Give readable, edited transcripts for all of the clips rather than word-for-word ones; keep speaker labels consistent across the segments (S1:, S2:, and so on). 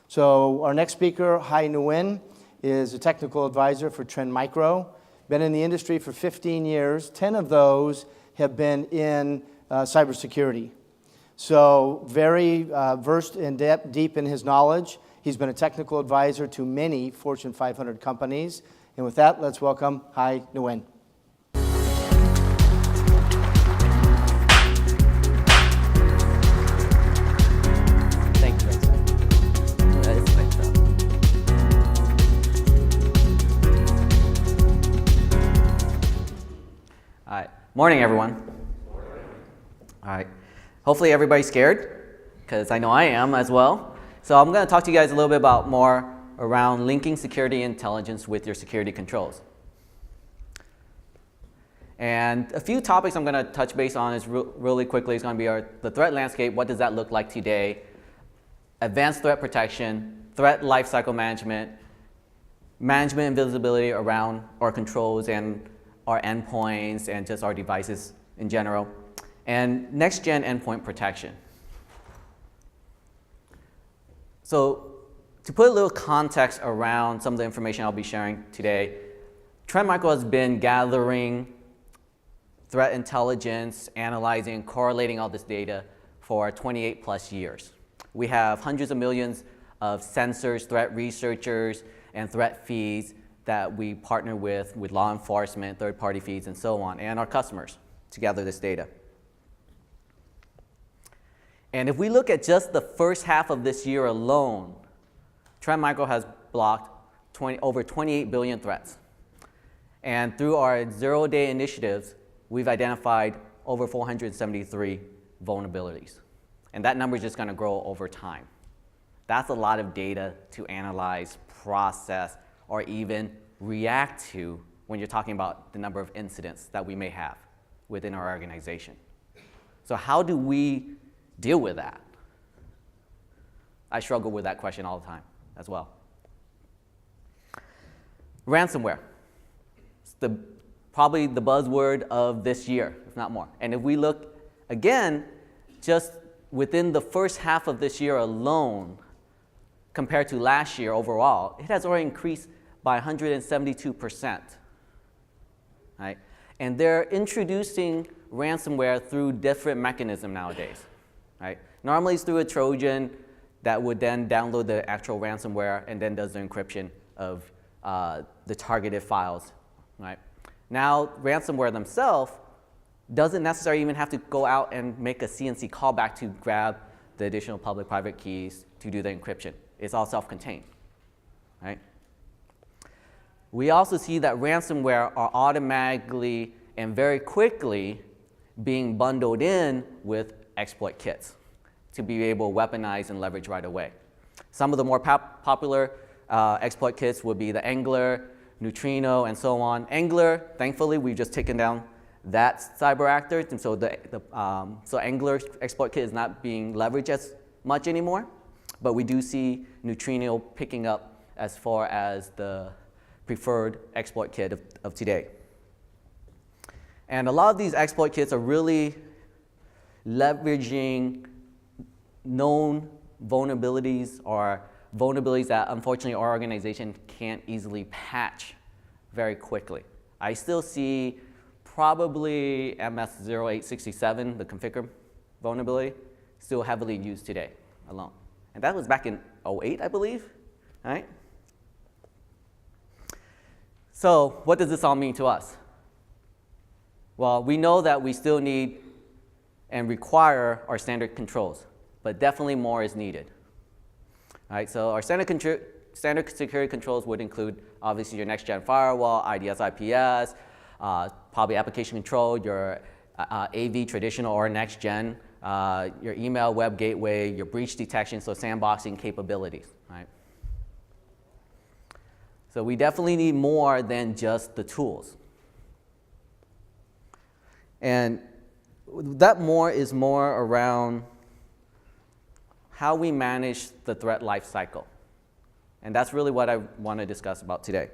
S1: So our next speaker, Nguyen, is a technical advisor for Trend Micro. Been in the industry for 15 years. 10 of those have been in cybersecurity. So very versed and deep in his knowledge. He's been a technical advisor to many Fortune 500 companies. And with that, let's welcome Nguyen.
S2: Thank you, that is great stuff. All right, morning everyone. All right, hopefully everybody's scared, because I know I am as well. So I'm going to talk to you guys a little bit about more around linking security intelligence with your security controls. And a few topics I'm going to touch base on is really quickly is going to be the threat landscape. What does that look like today? Advanced threat protection, threat lifecycle management, management and visibility around our controls and our endpoints and just our devices in general, and next-gen endpoint protection. So to put a little context around some of the information I'll be sharing today, Trend Micro has been gathering threat intelligence, analyzing, and correlating all this data for 28 plus years. We have hundreds of millions of sensors, threat researchers, and threat feeds that we partner with law enforcement, third-party feeds, and so on, and our customers to gather this data. And if we look at just the first half of this year alone, Trend Micro has blocked over 28 billion threats. And through our zero-day initiatives, we've identified over 473 vulnerabilities. And that number is just going to grow over time. That's a lot of data to analyze, process, or even react to when you're talking about the number of incidents that we may have within our organization. So how do we deal with that? I struggle with that question all the time as well. Ransomware. It's probably the buzzword of this year, if not more. And if we look again, just within the first half of this year alone, compared to last year overall, it has already increased by 172%. Right? And they're introducing ransomware through different mechanisms nowadays. Right? Normally it's through a Trojan that would then download the actual ransomware and then does the encryption of the targeted files. Right? Now ransomware themselves doesn't necessarily even have to go out and make a CNC callback to grab the additional public-private keys to do the encryption. It's all self-contained. Right? We also see that ransomware are automatically and very quickly being bundled in with exploit kits to be able to weaponize and leverage right away. Some of the more popular exploit kits would be the Angler, Neutrino, and so on. Angler, thankfully, we've just taken down that cyber actor, and so so Angler exploit kit is not being leveraged as much anymore, but we do see Neutrino picking up as far as the preferred exploit kit of today. And a lot of these exploit kits are really leveraging known vulnerabilities or vulnerabilities that unfortunately our organization can't easily patch very quickly. I still see probably MS-0867, the configure vulnerability, still heavily used today alone. And that was back in 2008, I believe. All right? So what does this all mean to us? Well, we know that we still need and require our standard controls, but definitely more is needed. All right, so our standard security controls would include obviously your next-gen firewall, IDS, IPS, probably application control, your AV traditional or next-gen, your email web gateway, your breach detection, so sandboxing capabilities. Right? So we definitely need more than just the tools. And that more is more around how we manage the threat lifecycle. And that's really what I want to discuss about today.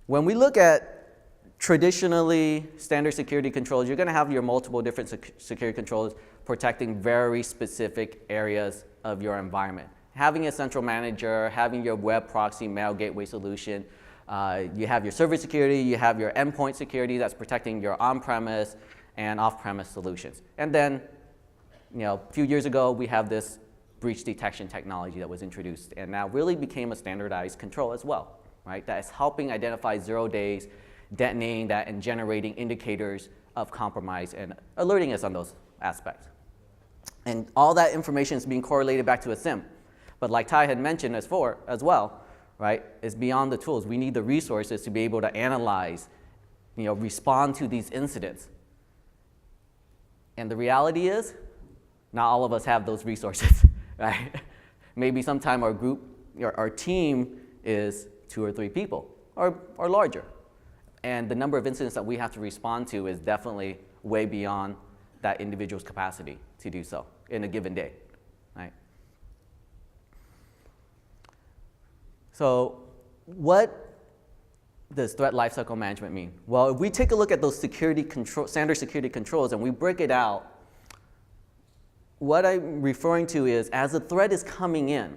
S2: When we look at traditionally standard security controls, you're going to have your multiple different security controls protecting very specific areas of your environment. having a central manager, having your web proxy mail gateway solution, you have your server security, you have your endpoint security that's protecting your on-premise and off-premise solutions. And then, a few years ago, we have this breach detection technology that was introduced and now really became a standardized control as well, right? That is helping identify 0 days, detonating that and generating indicators of compromise and alerting us on those aspects. And all that information is being correlated back to a SIM. But like Ty had mentioned as well, right, is beyond the tools. We need the resources to be able to analyze, respond to these incidents. And the reality is, not all of us have those resources, right? Maybe sometime our group, our team is 2 or 3 people or larger. And the number of incidents that we have to respond to is definitely way beyond that individual's capacity to do so in a given day, right? So what does threat lifecycle management mean? Well, if we take a look at those standard security controls and we break it out, what I'm referring to is as a threat is coming in,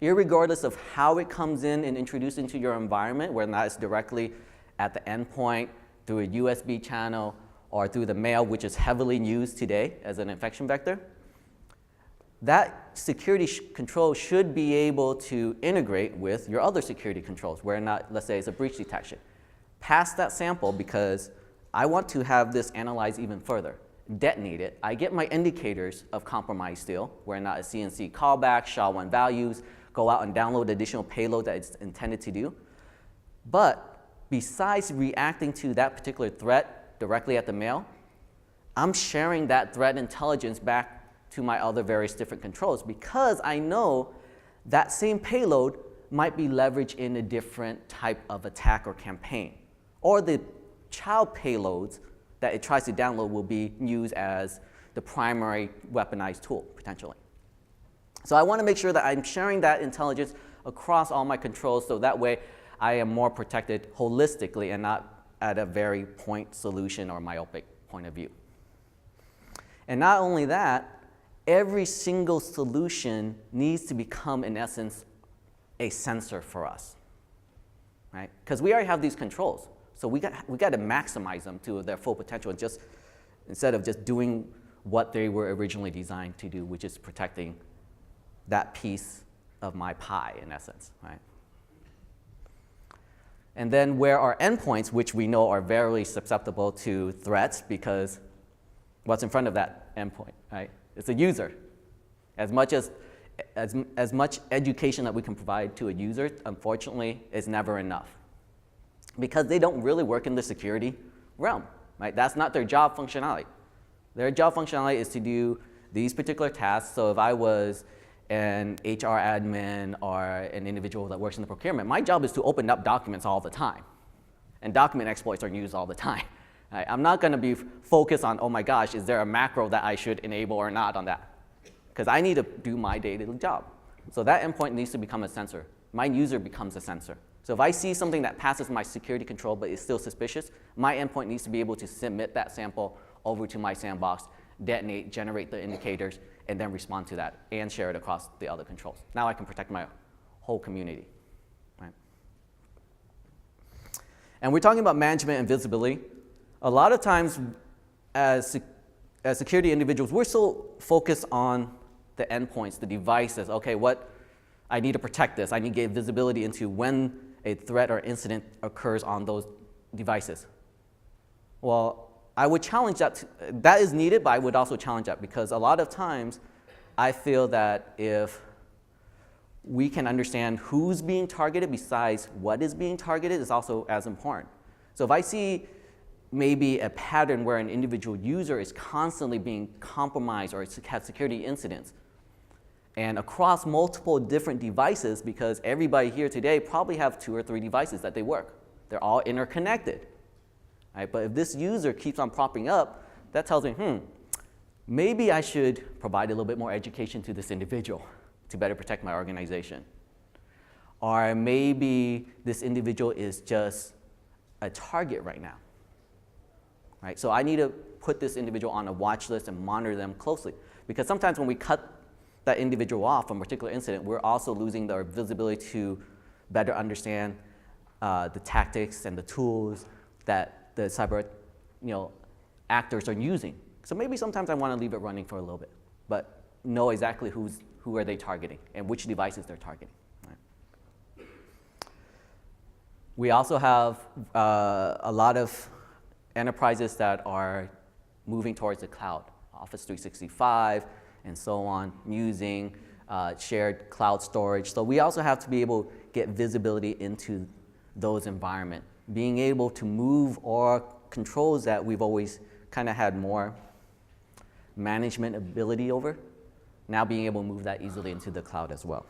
S2: irregardless of how it comes in and introduced into your environment, whether or not it's directly at the endpoint, through a USB channel, or through the mail, which is heavily used today as an infection vector, that security control should be able to integrate with your other security controls, where not, let's say it's a breach detection. Pass that sample because I want to have this analyzed even further. Detonate it. I get my indicators of compromise still, where not a CNC callback, SHA-1 values, go out and download additional payload that it's intended to do. But besides reacting to that particular threat directly at the mail, I'm sharing that threat intelligence back to my other various different controls because I know that same payload might be leveraged in a different type of attack or campaign. Or the child payloads that it tries to download will be used as the primary weaponized tool, potentially. So I want to make sure that I'm sharing that intelligence across all my controls so that way I am more protected holistically and not at a very point solution or myopic point of view. And not only that, every single solution needs to become, in essence, a sensor for us, right? Because we already have these controls. So we got to maximize them to their full potential and instead of just doing what they were originally designed to do, which is protecting that piece of my pie, in essence, right? And then where our endpoints, which we know are very susceptible to threats because what's in front of that endpoint, right? It's a user. As much education that we can provide to a user, unfortunately, is never enough. Because they don't really work in the security realm, right? That's not their job functionality. Their job functionality is to do these particular tasks. So if I was an HR admin or an individual that works in the procurement, my job is to open up documents all the time. And document exploits are used all the time. Right? I'm not going to be focused on, oh my gosh, is there a macro that I should enable or not on that? Because I need to do my daily job. So that endpoint needs to become a sensor. My user becomes a sensor. So if I see something that passes my security control but is still suspicious, my endpoint needs to be able to submit that sample over to my sandbox, detonate, generate the indicators, and then respond to that and share it across the other controls. Now I can protect my whole community. Right? And we're talking about management and visibility. A lot of times as security individuals, we're so focused on the endpoints, the devices. Okay, I need to protect this. I need to get visibility into when a threat or incident occurs on those devices. Well, I would challenge that. That is needed, but I would also challenge that because a lot of times I feel that if we can understand who's being targeted besides what is being targeted is also as important. So if I see maybe a pattern where an individual user is constantly being compromised or has security incidents, and across multiple different devices, because everybody here today probably have 2 or 3 devices that they work. They're all interconnected. Right? But if this user keeps on popping up, that tells me, maybe I should provide a little bit more education to this individual to better protect my organization. Or maybe this individual is just a target right now. Right? So I need to put this individual on a watch list and monitor them closely. Because sometimes when we cut that individual off from a particular incident, we're also losing their visibility to better understand the tactics and the tools that the cyber actors are using. So maybe sometimes I want to leave it running for a little bit, but know exactly who are they targeting and which devices they're targeting. Right? We also have a lot of enterprises that are moving towards the cloud, Office 365 and so on, using shared cloud storage. So we also have to be able to get visibility into those environments, being able to move our controls that we've always kind of had more management ability over, now being able to move that easily into the cloud as well.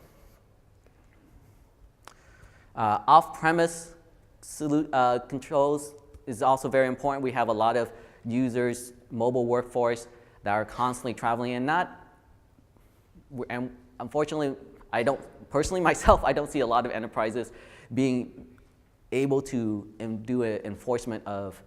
S2: Off-premise controls is also very important. We have a lot of users, mobile workforce that are constantly traveling and unfortunately, personally myself, I don't see a lot of enterprises being able to do an enforcement of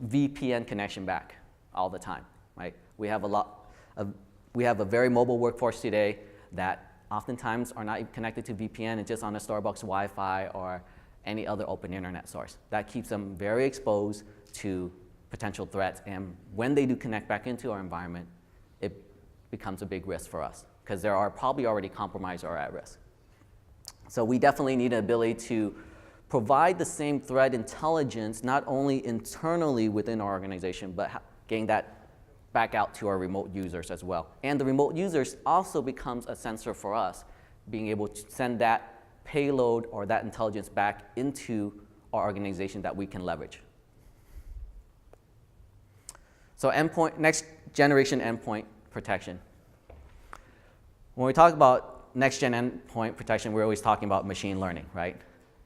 S2: VPN connection back all the time, right? We have a very mobile workforce today that oftentimes are not even connected to VPN and just on a Starbucks Wi-Fi or any other open internet source. That keeps them very exposed to potential threats, and when they do connect back into our environment, it becomes a big risk for us because they are probably already compromised or at risk. So we definitely need an ability to provide the same threat intelligence, not only internally within our organization, but getting that back out to our remote users as well. And the remote users also becomes a sensor for us, being able to send that payload or that intelligence back into our organization that we can leverage. So next generation endpoint protection. When we talk about next gen endpoint protection, we're always talking about machine learning, right?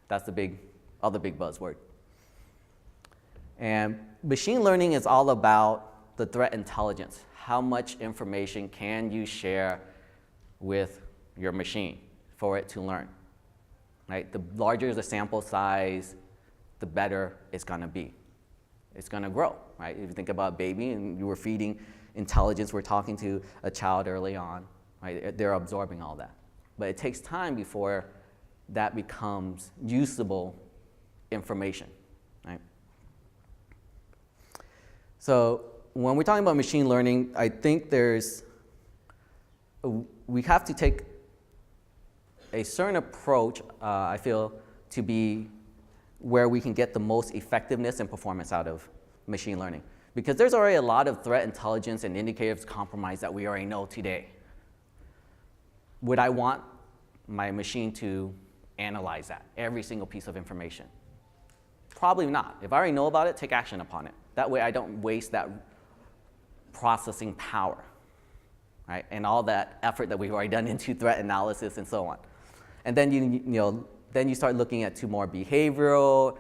S2: That's the other big buzzword. And machine learning is all about the threat intelligence. How much information can you share with your machine for it to learn, right? The larger the sample size, the better it's gonna be. It's gonna grow, right? If you think about a baby and you were feeding intelligence, we're talking to a child early on, right? They're absorbing all that. But it takes time before that becomes usable information, right? So when we're talking about machine learning, I think we have to take a certain approach, I feel, to be where we can get the most effectiveness and performance out of machine learning. Because there's already a lot of threat intelligence and indicators of compromise that we already know today. Would I want my machine to analyze that, every single piece of information? Probably not. If I already know about it, take action upon it. That way I don't waste that processing power, right? And all that effort that we've already done into threat analysis and so on. And then you start looking at more behavioral,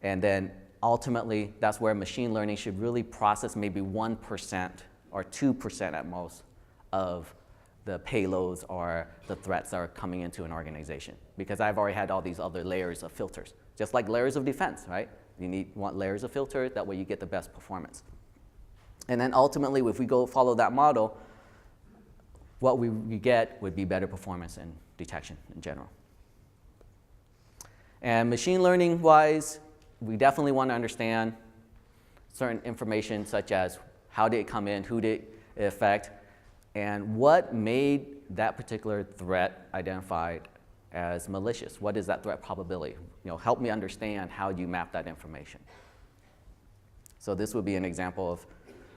S2: and then ultimately that's where machine learning should really process maybe 1% or 2% at most of the payloads or the threats that are coming into an organization. Because I've already had all these other layers of filters. Just like layers of defense, right? You want layers of filter, that way you get the best performance. And then ultimately, if we go follow that model, what we get would be better performance and detection in general. And machine learning wise, we definitely want to understand certain information such as how did it come in, who did it affect, and what made that particular threat identified as malicious. What is that threat probability? Help me understand how you map that information. So this would be an example of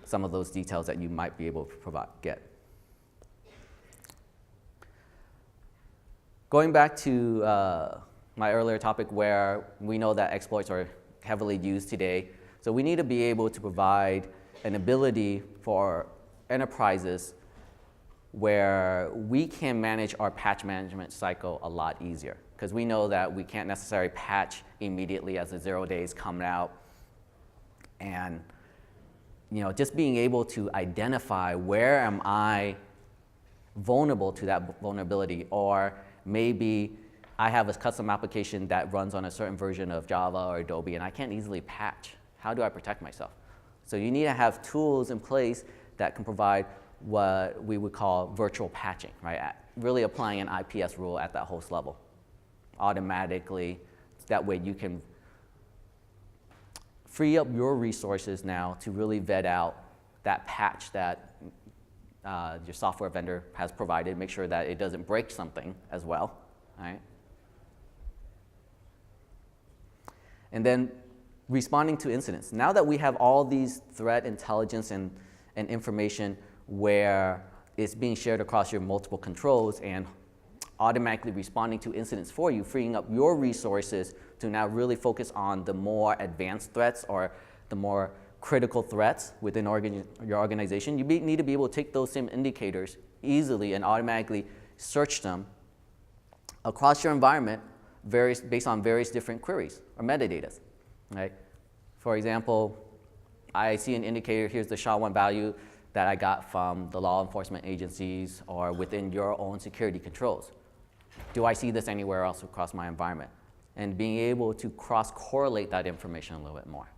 S2: some of those details that you might be able to get. Going back to my earlier topic where we know that exploits are heavily used today, so we need to be able to provide an ability for enterprises where we can manage our patch management cycle a lot easier. Because we know that we can't necessarily patch immediately as the 0 days come out. And just being able to identify where am I vulnerable to that vulnerability, or maybe I have a custom application that runs on a certain version of Java or Adobe and I can't easily patch. How do I protect myself? So you need to have tools in place that can provide what we would call virtual patching, right? Really applying an IPS rule at that host level automatically. That way you can free up your resources now to really vet out that patch that your software vendor has provided, make sure that it doesn't break something as well, right? And then responding to incidents. Now that we have all these threat intelligence and information where it's being shared across your multiple controls and automatically responding to incidents for you, freeing up your resources to now really focus on the more advanced threats or the more critical threats within your organization, you need to be able to take those same indicators easily and automatically search them across your environment based on various different queries or metadata, right? For example, I see an indicator, here's the SHA-1 value that I got from the law enforcement agencies or within your own security controls. Do I see this anywhere else across my environment? And being able to cross-correlate that information a little bit more.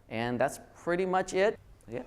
S2: And that's pretty much it. Yeah.